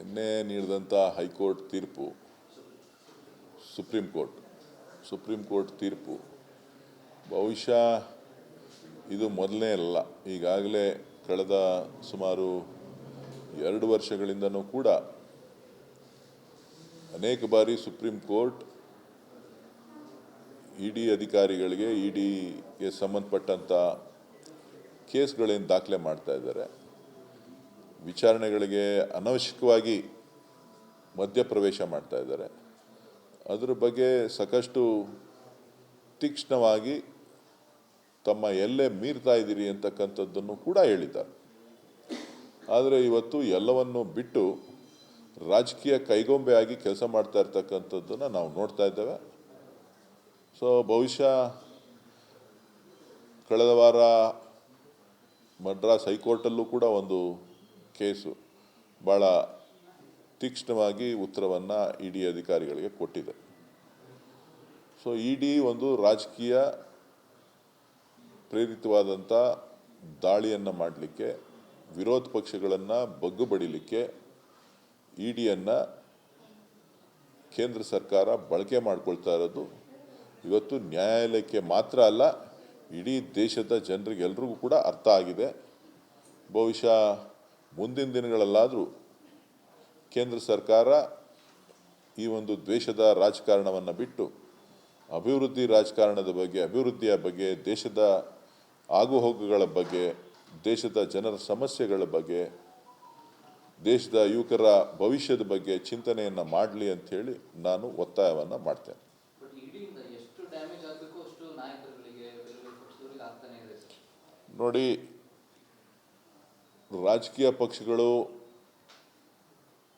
ನಿನ್ನೆ ನೀಡಿದಂಥ ಹೈಕೋರ್ಟ್ ತೀರ್ಪು, supreme court ತೀರ್ಪು ಬಹುಶಃ ಇದು ಮೊದಲನೇ ಅಲ್ಲ. ಈಗಾಗಲೇ ಕಳೆದ ಸುಮಾರು 2 ವರ್ಷಗಳಿಂದನೂ ಕೂಡ ಅನೇಕ ಬಾರಿ ಸುಪ್ರೀಂ ಕೋರ್ಟ್ ಇಡಿ ಅಧಿಕಾರಿಗಳಿಗೆ, ಇಡಿಗೆ ಸಂಬಂಧಪಟ್ಟಂಥ ಕೇಸ್ಗಳೇನು ದಾಖಲೆ ಮಾಡ್ತಾ ಇದ್ದಾರೆ, ವಿಚಾರಣೆಗಳಿಗೆ ಅನವಶ್ಯಕವಾಗಿ ಮಧ್ಯಪ್ರವೇಶ ಮಾಡ್ತಾ ಇದ್ದಾರೆ, ಅದರ ಬಗ್ಗೆ ಸಾಕಷ್ಟು ತೀಕ್ಷ್ಣವಾಗಿ ತಮ್ಮ ಎಲ್ಲೇ ಮೀರ್ತಾ ಇದ್ದೀರಿ ಅಂತಕ್ಕಂಥದ್ದನ್ನು ಕೂಡ ಹೇಳಿದ್ದಾರೆ. ಆದರೆ ಇವತ್ತು ಎಲ್ಲವನ್ನು ಬಿಟ್ಟು ರಾಜಕೀಯ ಕೈಗೊಂಬೆಯಾಗಿ ಕೆಲಸ ಮಾಡ್ತಾ ಇರ್ತಕ್ಕಂಥದ್ದನ್ನು ನಾವು ನೋಡ್ತಾ ಇದ್ದೇವೆ. ಸೊ ಬಹುಶಃ ಕಳೆದ ವಾರ ಮದ್ರಾಸ್ ಹೈಕೋರ್ಟಲ್ಲೂ ಕೂಡ ಒಂದು ಕೇಸು ಭಾಳ ತೀಕ್ಷ್ಣವಾಗಿ ಉತ್ತರವನ್ನು ಇಡಿ ಅಧಿಕಾರಿಗಳಿಗೆ ಕೊಟ್ಟಿದೆ. ಸೊ ಇಡಿ ಒಂದು ರಾಜಕೀಯ ಪ್ರೇರಿತವಾದಂಥ ದಾಳಿಯನ್ನು ಮಾಡಲಿಕ್ಕೆ, ವಿರೋಧ ಪಕ್ಷಗಳನ್ನು ಬಗ್ಗು ಬಡಿಲಿಕ್ಕೆ ಇಡಿಯನ್ನು ಕೇಂದ್ರ ಸರ್ಕಾರ ಬಳಕೆ ಮಾಡ್ಕೊಳ್ತಾ ಇರೋದು ಇವತ್ತು ನ್ಯಾಯಾಲಯಕ್ಕೆ ಮಾತ್ರ ಅಲ್ಲ, ಇಡೀ ದೇಶದ ಜನರಿಗೆಲ್ರಿಗೂ ಕೂಡ ಅರ್ಥ ಆಗಿದೆ. ಬಹುಶಃ ಮುಂದಿನ ದಿನಗಳಲ್ಲಾದರೂ ಕೇಂದ್ರ ಸರ್ಕಾರ ಈ ಒಂದು ದ್ವೇಷದ ರಾಜಕಾರಣವನ್ನು ಬಿಟ್ಟು ಅಭಿವೃದ್ಧಿ ರಾಜಕಾರಣದ ಬಗ್ಗೆ, ಅಭಿವೃದ್ಧಿಯ ಬಗ್ಗೆ, ದೇಶದ ಆಗುಹೋಗುಗಳ ಬಗ್ಗೆ, ದೇಶದ ಜನರ ಸಮಸ್ಯೆಗಳ ಬಗ್ಗೆ, ದೇಶದ ಯುವಕರ ಭವಿಷ್ಯದ ಬಗ್ಗೆ ಚಿಂತನೆಯನ್ನು ಮಾಡಲಿ ಅಂಥೇಳಿ ನಾನು ಒತ್ತಾಯವನ್ನು ಮಾಡ್ತೇನೆ. ನೋಡಿ, ರಾಜಕೀಯ ಪಕ್ಷಗಳು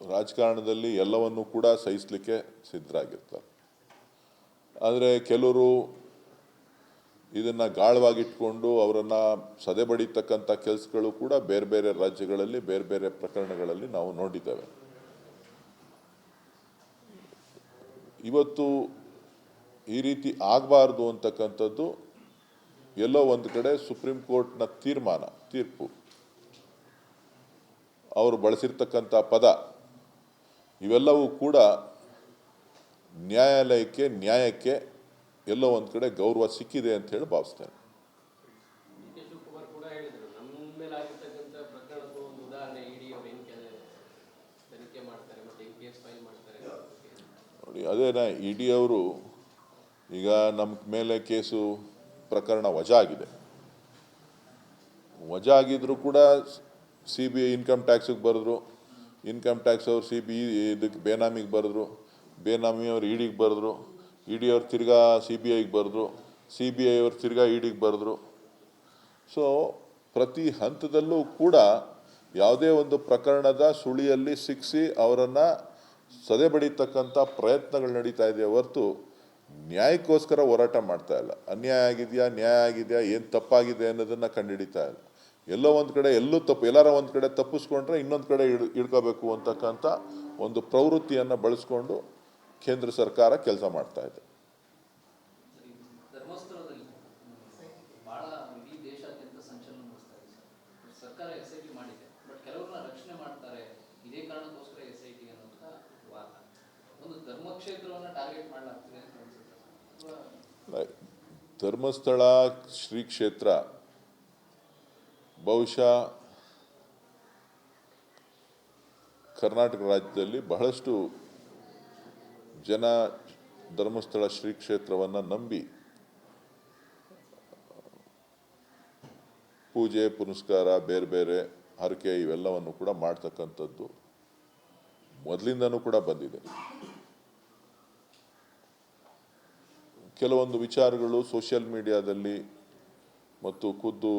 ರಾಜಕಾರಣದಲ್ಲಿ ಎಲ್ಲವನ್ನೂ ಕೂಡ ಸಹಿಸಲಿಕ್ಕೆ ಸಿದ್ಧರಾಗಿರ್ತಾರೆ. ಆದರೆ ಕೆಲವರು ಇದನ್ನು ಗಾಳವಾಗಿಟ್ಕೊಂಡು ಅವರನ್ನು ಸದೆಬಡಿತಕ್ಕಂಥ ಕೆಲಸಗಳು ಕೂಡ ಬೇರೆ ಬೇರೆ ರಾಜ್ಯಗಳಲ್ಲಿ, ಬೇರೆ ಬೇರೆ ಪ್ರಕರಣಗಳಲ್ಲಿ ನಾವು ನೋಡಿದ್ದೇವೆ. ಇವತ್ತು ಈ ರೀತಿ ಆಗಬಾರ್ದು ಅಂತಕ್ಕಂಥದ್ದು ಎಲ್ಲೋ ಒಂದು ಕಡೆ ಸುಪ್ರೀಂ ಕೋರ್ಟ್ನ ತೀರ್ಪು, ಅವರು ಬಳಸಿರ್ತಕ್ಕಂಥ ಪದ, ಇವೆಲ್ಲವೂ ಕೂಡ ನ್ಯಾಯಕ್ಕೆ ಎಲ್ಲೋ ಒಂದು ಕಡೆ ಗೌರವ ಸಿಕ್ಕಿದೆ ಅಂತ ಹೇಳಿ ಭಾವಿಸ್ತೇನೆ. ನೋಡಿ, ಅದೇನಾ ಇಡಿ ಅವರು ಈಗ ನಮ್ಮ ಮೇಲೆ ಕೇಸು ಪ್ರಕರಣ ವಜಾ ಆಗಿದ್ರು ಕೂಡ CBI ಇನ್ಕಮ್ ಟ್ಯಾಕ್ಸಿಗೆ ಬರೆದ್ರು, ಇನ್ಕಮ್ ಟ್ಯಾಕ್ಸ್ ಅವರು CBI ಇದಕ್ಕೆ ಬೇನಾಮಿಗೆ ಬರೆದ್ರು, ಬೇನಾಮಿಯವ್ರು ಇಡಿಗೆ ಬರೆದ್ರು, ಇಡಿ ಅವ್ರು ತಿರ್ಗಾ CBIಗೆ ಬರೆದ್ರು, CBI ಅವ್ರು ತಿರ್ಗಾ ಇಡಿಗೆ ಬರೆದ್ರು. ಸೊ ಪ್ರತಿ ಹಂತದಲ್ಲೂ ಕೂಡ ಯಾವುದೇ ಒಂದು ಪ್ರಕರಣದ ಸುಳಿಯಲ್ಲಿ ಸಿಕ್ಕಿಸಿ ಅವರನ್ನು ಸದೆಬಡಿತಕ್ಕಂಥ ಪ್ರಯತ್ನಗಳು ನಡೀತಾ ಇದೆ ಹೊರತು ನ್ಯಾಯಕ್ಕೋಸ್ಕರ ಹೋರಾಟ ಮಾಡ್ತಾ ಇಲ್ಲ. ಅನ್ಯಾಯ ಆಗಿದೆಯಾ, ನ್ಯಾಯ ಆಗಿದೆಯಾ, ಏನು ತಪ್ಪಾಗಿದೆ ಅನ್ನೋದನ್ನು ಕಂಡುಹಿಡಿತಾ ಇಲ್ಲ. ಎಲ್ಲೋ ಒಂದು ಕಡೆ ಎಲ್ಲಾರ ಒಂದು ಕಡೆ ತಪ್ಪಿಸ್ಕೊಂಡ್ರೆ ಇನ್ನೊಂದು ಕಡೆ ಹಿಡ್ಕೋಬೇಕು ಅಂತಕ್ಕಂಥ ಒಂದು ಪ್ರವೃತ್ತಿಯನ್ನು ಬಳಸ್ಕೊಂಡು ಕೇಂದ್ರ ಸರ್ಕಾರ ಕೆಲಸ ಮಾಡ್ತಾ ಇದೆ. ಧರ್ಮಸ್ಥಳ ಶ್ರೀ ಕ್ಷೇತ್ರ ಬಹುಶಃ ಕರ್ನಾಟಕ ರಾಜ್ಯದಲ್ಲಿ ಬಹಳಷ್ಟು ಜನ ಧರ್ಮಸ್ಥಳ ಶ್ರೀ ಕ್ಷೇತ್ರವನ್ನು ನಂಬಿ ಪೂಜೆ ಪುನಸ್ಕಾರ, ಬೇರೆ ಬೇರೆ ಹರಕೆ ಇವೆಲ್ಲವನ್ನು ಕೂಡ ಮಾಡ್ತಕ್ಕಂಥದ್ದು ಮೊದಲಿಂದನೂ ಕೂಡ ಬಂದಿದೆ. ಕೆಲವೊಂದು ವಿಚಾರಗಳು ಸೋಷಿಯಲ್ ಮೀಡಿಯಾದಲ್ಲಿ ಮತ್ತು ಖುದ್ದು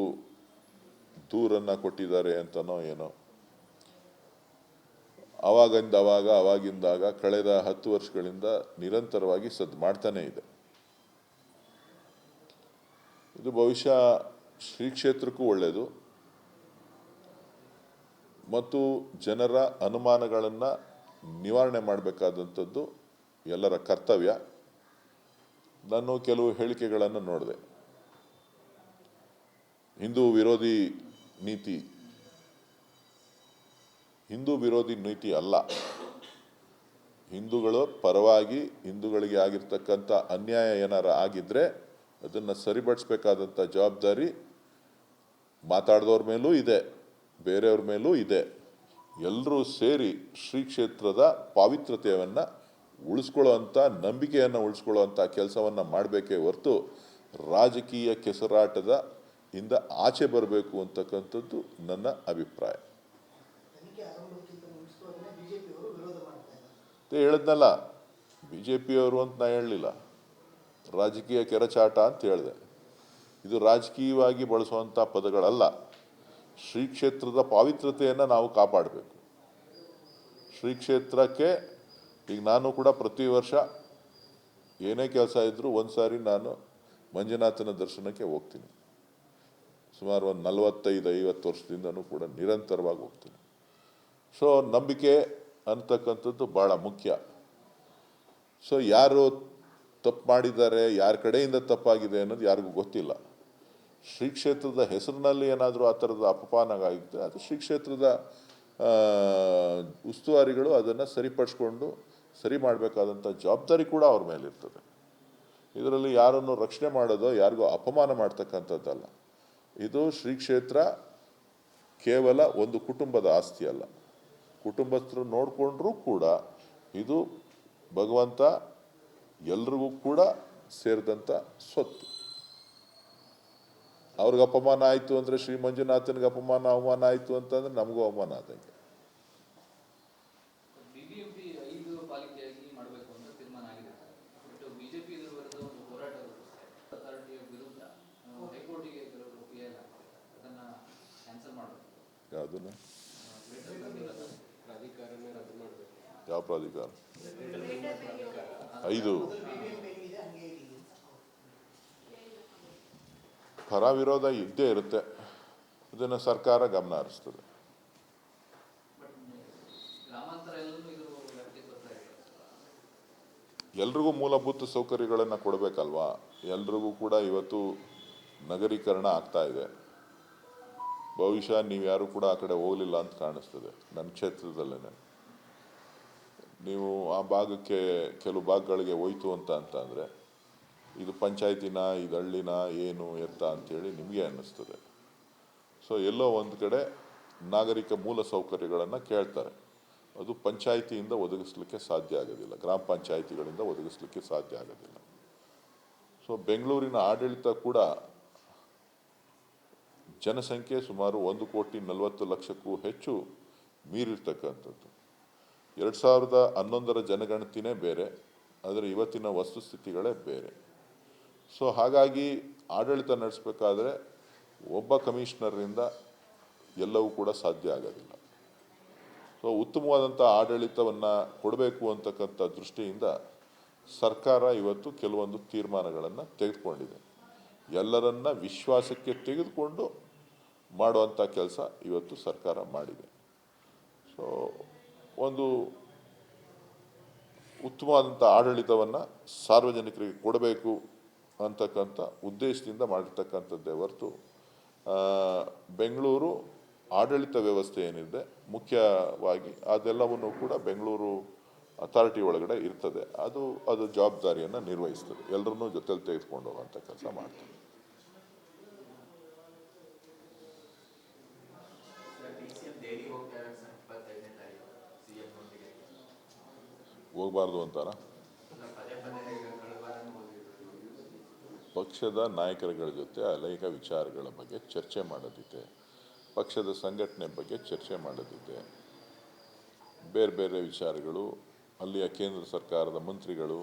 ದೂರನ್ನು ಕೊಟ್ಟಿದ್ದಾರೆ ಅಂತನೋ ಏನೋ, ಅವಾಗಿಂದಾಗ ಕಳೆದ 10 ವರ್ಷಗಳಿಂದ ನಿರಂತರವಾಗಿ ಸದ್ದು ಮಾಡ್ತಾನೇ ಇದೆ. ಇದು ಬಹುಶಃ ಶ್ರೀ ಕ್ಷೇತ್ರಕ್ಕೂ ಒಳ್ಳೆಯದು ಮತ್ತು ಜನರ ಅನುಮಾನಗಳನ್ನು ನಿವಾರಣೆ ಮಾಡಬೇಕಾದಂಥದ್ದು ಎಲ್ಲರ ಕರ್ತವ್ಯ. ನಾನು ಕೆಲವು ಹೇಳಿಕೆಗಳನ್ನು ನೋಡಿದೆ. ಹಿಂದೂ ವಿರೋಧಿ ನೀತಿ ಹಿಂದೂ ವಿರೋಧಿ ನೀತಿ ಅಲ್ಲ. ಹಿಂದೂಗಳ ಪರವಾಗಿ ಹಿಂದೂಗಳಿಗೆ ಆಗಿರ್ತಕ್ಕಂಥ ಅನ್ಯಾಯ ಏನಾರ ಆಗಿದ್ದರೆ ಅದನ್ನು ಸರಿಪಡಿಸ್ಬೇಕಾದಂಥ ಜವಾಬ್ದಾರಿ ಮಾತಾಡಿದವ್ರ ಮೇಲೂ ಇದೆ, ಬೇರೆಯವ್ರ ಮೇಲೂ ಇದೆ. ಎಲ್ಲರೂ ಸೇರಿ ಶ್ರೀ ಕ್ಷೇತ್ರದ ಪಾವಿತ್ರ್ಯತೆಯನ್ನು ಉಳಿಸ್ಕೊಳ್ಳೋವಂಥ, ನಂಬಿಕೆಯನ್ನು ಉಳಿಸ್ಕೊಳ್ಳೋವಂಥ ಕೆಲಸವನ್ನು ಮಾಡಬೇಕೇ ಹೊರತು ರಾಜಕೀಯ ಕೆಸರಾಟದ ಇಂದ ಆಚೆ ಬರಬೇಕು ಅಂತಕ್ಕಂಥದ್ದು ನನ್ನ ಅಭಿಪ್ರಾಯ. ಹೇಳಿದ್ನಲ್ಲ, ಬಿ ಜೆ ಪಿಯವರು ಅಂತ ನಾ ಹೇಳಲಿಲ್ಲ, ರಾಜಕೀಯ ಕೆರಚಾಟ ಅಂತ ಹೇಳಿದೆ. ಇದು ರಾಜಕೀಯವಾಗಿ ಬಳಸುವಂಥ ಪದಗಳಲ್ಲ. ಶ್ರೀ ಕ್ಷೇತ್ರದ ಪಾವಿತ್ರ್ಯತೆಯನ್ನು ನಾವು ಕಾಪಾಡಬೇಕು. ಶ್ರೀ ಕ್ಷೇತ್ರಕ್ಕೆ ಈಗ ನಾನು ಕೂಡ ಪ್ರತಿ ವರ್ಷ ಏನೇ ಕೆಲಸ ಇದ್ದರೂ ಒಂದು ಸಾರಿ ನಾನು ಮಂಜುನಾಥನ ದರ್ಶನಕ್ಕೆ ಹೋಗ್ತೀನಿ. ಸುಮಾರು ಒಂದು 45-50 ವರ್ಷದಿಂದನೂ ಕೂಡ ನಿರಂತರವಾಗಿ ಹೋಗ್ತೀನಿ. ಸೊ ನಂಬಿಕೆ ಅಂತಕ್ಕಂಥದ್ದು ಭಾಳ ಮುಖ್ಯ. ಸೊ ಯಾರು ತಪ್ಪು ಮಾಡಿದ್ದಾರೆ, ಯಾರ ಕಡೆಯಿಂದ ತಪ್ಪಾಗಿದೆ ಅನ್ನೋದು ಯಾರಿಗೂ ಗೊತ್ತಿಲ್ಲ. ಶ್ರೀ ಕ್ಷೇತ್ರದ ಹೆಸರಿನಲ್ಲಿ ಏನಾದರೂ ಆ ಥರದ ಅಪಮಾನ ಆಗಿದ್ದರೆ ಅದು ಶ್ರೀ ಕ್ಷೇತ್ರದ ಉಸ್ತುವಾರಿಗಳು ಅದನ್ನು ಸರಿಪಡಿಸ್ಕೊಂಡು ಸರಿ ಮಾಡಬೇಕಾದಂಥ ಜವಾಬ್ದಾರಿ ಕೂಡ ಅವ್ರ ಮೇಲಿರ್ತದೆ. ಇದರಲ್ಲಿ ಯಾರನ್ನು ರಕ್ಷಣೆ ಮಾಡೋದೋ ಯಾರಿಗೂ ಅಪಮಾನ ಮಾಡ್ತಕ್ಕಂಥದ್ದಲ್ಲ. ಇದು ಶ್ರೀ ಕ್ಷೇತ್ರ ಕೇವಲ ಒಂದು ಕುಟುಂಬದ ಆಸ್ತಿ ಅಲ್ಲ. ಕುಟುಂಬಸ್ಥರು ನೋಡಿಕೊಂಡ್ರೂ ಕೂಡ ಇದು ಭಗವಂತ ಎಲ್ರಿಗೂ ಕೂಡ ಸೇರಿದಂಥ ಸ್ವತ್ತು. ಅವ್ರಿಗೆ ಅಪಮಾನ ಆಯಿತು ಅಂದರೆ, ಶ್ರೀ ಮಂಜುನಾಥನಿಗೆ ಅವಮಾನ ಆಯಿತು ಅಂತಂದರೆ ನಮಗೂ ಅವಮಾನ ಆದಂಗೆ. ಯಾವುದನ್ನು? ಯಾವ ಪ್ರಾಧಿಕಾರ? 5 ಪರ ವಿರೋಧ ಇದ್ದೇ ಇರುತ್ತೆ. ಅದನ್ನು ಸರ್ಕಾರ ಗಮನ ಹರಿಸ್ತದೆ. ಎಲ್ರಿಗೂ ಮೂಲಭೂತ ಸೌಕರ್ಯಗಳನ್ನು ಕೊಡಬೇಕಲ್ವಾ? ಎಲ್ರಿಗೂ ಕೂಡ ಇವತ್ತು ನಗರೀಕರಣ ಆಗ್ತಾ ಇದೆ. ಬಹುಶಃ ನೀವು ಯಾರು ಕೂಡ ಆ ಕಡೆ ಹೋಗಲಿಲ್ಲ ಅಂತ ಕಾಣಿಸ್ತದೆ. ನನ್ನ ಕ್ಷೇತ್ರದಲ್ಲೇ ನೀವು ಆ ಭಾಗಕ್ಕೆ, ಕೆಲವು ಭಾಗಗಳಿಗೆ ಹೋಯ್ತು ಅಂತಂದರೆ ಇದು ಪಂಚಾಯತಿನ, ಇದು ಹಳ್ಳಿನ, ಏನು ಎತ್ತ ಅಂಥೇಳಿ ನಿಮಗೆ ಅನ್ನಿಸ್ತದೆ. ಸೊ ಎಲ್ಲೋ ಒಂದು ಕಡೆ ನಾಗರಿಕ ಮೂಲ ಸೌಕರ್ಯಗಳನ್ನು ಕೇಳ್ತಾರೆ. ಅದು ಪಂಚಾಯಿತಿಯಿಂದ ಒದಗಿಸ್ಲಿಕ್ಕೆ ಸಾಧ್ಯ ಆಗೋದಿಲ್ಲ, ಗ್ರಾಮ ಪಂಚಾಯಿತಿಗಳಿಂದ ಒದಗಿಸ್ಲಿಕ್ಕೆ ಸಾಧ್ಯ ಆಗೋದಿಲ್ಲ. ಸೊ ಬೆಂಗಳೂರಿನ ಆಡಳಿತ ಕೂಡ ಜನಸಂಖ್ಯೆ ಸುಮಾರು 1,40,00,000ಕ್ಕೂ ಹೆಚ್ಚು ಮೀರಿರ್ತಕ್ಕಂಥದ್ದು. 2011ರ ಜನಗಣತಿನೇ ಬೇರೆ, ಆದರೆ ಇವತ್ತಿನ ವಸ್ತುಸ್ಥಿತಿಗಳೇ ಬೇರೆ. ಸೊ ಹಾಗಾಗಿ ಆಡಳಿತ ನಡೆಸಬೇಕಾದ್ರೆ ಒಬ್ಬ ಕಮಿಷನರ್ನಿಂದ ಎಲ್ಲವೂ ಕೂಡ ಸಾಧ್ಯ ಆಗೋದಿಲ್ಲ. ಸೊ ಉತ್ತಮವಾದಂಥ ಆಡಳಿತವನ್ನು ಕೊಡಬೇಕು ಅಂತಕ್ಕಂಥ ದೃಷ್ಟಿಯಿಂದ ಸರ್ಕಾರ ಇವತ್ತು ಕೆಲವೊಂದು ತೀರ್ಮಾನಗಳನ್ನು ತೆಗೆದುಕೊಂಡಿದೆ. ಎಲ್ಲರನ್ನ ವಿಶ್ವಾಸಕ್ಕೆ ತೆಗೆದುಕೊಂಡು ಮಾಡುವಂಥ ಕೆಲಸ ಇವತ್ತು ಸರ್ಕಾರ ಮಾಡಿದೆ. ಸೊ ಒಂದು ಉತ್ತಮವಾದಂಥ ಆಡಳಿತವನ್ನು ಸಾರ್ವಜನಿಕರಿಗೆ ಕೊಡಬೇಕು ಅಂತಕ್ಕಂಥ ಉದ್ದೇಶದಿಂದ ಮಾಡಿರ್ತಕ್ಕಂಥದ್ದೇ ಹೊರತು ಬೆಂಗಳೂರು ಆಡಳಿತ ವ್ಯವಸ್ಥೆ ಏನಿದೆ ಮುಖ್ಯವಾಗಿ ಅದೆಲ್ಲವನ್ನು ಕೂಡ ಬೆಂಗಳೂರು ಅಥಾರಿಟಿ ಒಳಗಡೆ ಇರ್ತದೆ. ಅದು ಜವಾಬ್ದಾರಿಯನ್ನು ನಿರ್ವಹಿಸ್ತದೆ, ಎಲ್ಲರನ್ನೂ ಜೊತೆಲಿ ತೆಗೆದುಕೊಂಡು ಹೋಗುವಂಥ ಕೆಲಸ ಮಾಡ್ತದೆ. ಹೋಗಬಾರ್ದು ಅಂತಾರ ಪಕ್ಷದ ನಾಯಕರುಗಳ ಜೊತೆ ಅನೇಕ ವಿಚಾರಗಳ ಬಗ್ಗೆ ಚರ್ಚೆ ಮಾಡೋದಿದೆ, ಪಕ್ಷದ ಸಂಘಟನೆ ಬಗ್ಗೆ ಚರ್ಚೆ ಮಾಡೋದಿದೆ, ಬೇರೆ ಬೇರೆ ವಿಚಾರಗಳು, ಅಲ್ಲಿಯ ಕೇಂದ್ರ ಸರ್ಕಾರದ ಮಂತ್ರಿಗಳು,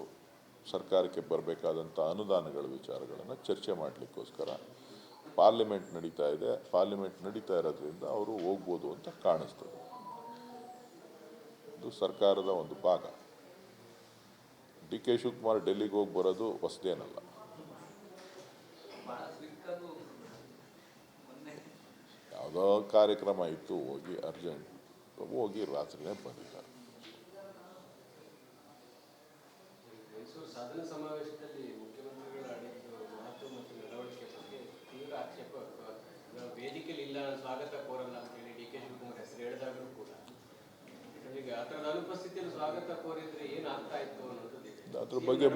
ಸರ್ಕಾರಕ್ಕೆ ಬರಬೇಕಾದಂಥ ಅನುದಾನಗಳ ವಿಚಾರಗಳನ್ನು ಚರ್ಚೆ ಮಾಡಲಿಕ್ಕೋಸ್ಕರ ಪಾರ್ಲಿಮೆಂಟ್ ನಡೀತಾ ಇದೆ. ಪಾರ್ಲಿಮೆಂಟ್ ನಡೀತಾ ಇರೋದ್ರಿಂದ ಅವರು ಹೋಗ್ಬೋದು ಅಂತ ಕಾಣಿಸ್ತದೆ. ಇದು ಸರ್ಕಾರದ ಒಂದು ಭಾಗ. ಡಿ ಕೆ ಶಿವಕುಮಾರ್ ಡೆಲ್ಲಿಗೆ ಹೋಗಿ ಬರೋದು ಹೊಸದೇನಲ್ಲ. ಯಾವುದೋ ಕಾರ್ಯಕ್ರಮ ಇತ್ತು, ಹೋಗಿ ಅರ್ಜೆಂಟ್ ಹೋಗಿ ರಾತ್ರಿನೇ ಬಂದಿದ್ದಾರೆ. ಸಾಧನ ಸಮಾವೇಶದಲ್ಲಿ ಮುಖ್ಯಮಂತ್ರಿಗಳ ಮಾತು ಮತ್ತು ನಡವಳಿಕೆ ಬಗ್ಗೆ ತೀವ್ರ ಆಕ್ಷೇಪ ವೇದಿಕೆಯಲ್ಲಿ ಇಲ್ಲ, ಸ್ವಾಗತ ಕೋರಲ್ಲ ಅಂತೇಳಿ ಡಿ ಕೆ ಶಿವಕುಮಾರ್ ಹೆಸರು ಹೇಳಿದಾಗಲೂ ಕೂಡ ಈಗ ಆ ಥರದ ಅನುಪಸ್ಥಿತಿಯಲ್ಲಿ ಸ್ವಾಗತ ಕೋರಿದ್ರೆ ಏನಾಗ್ತಾ ಇತ್ತು ಅನ್ನೋದು ಅದ್ರ ಬಗ್ಗೆ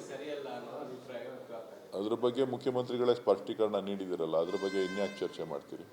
ಸರಿಯಲ್ಲ ಅನ್ನೋ ಅಭಿಪ್ರಾಯ ವ್ಯಕ್ತವಾಗ್ತಾ ಇದೆ. ಅದ್ರ ಬಗ್ಗೆ ಮುಖ್ಯಮಂತ್ರಿಗಳೇ ಸ್ಪಷ್ಟೀಕರಣ ನೀಡಿದಿರಲ್ಲ, ಅದ್ರ ಬಗ್ಗೆ ಇನ್ಯಾಕೆ ಚರ್ಚೆ ಮಾಡ್ತೀರಿ?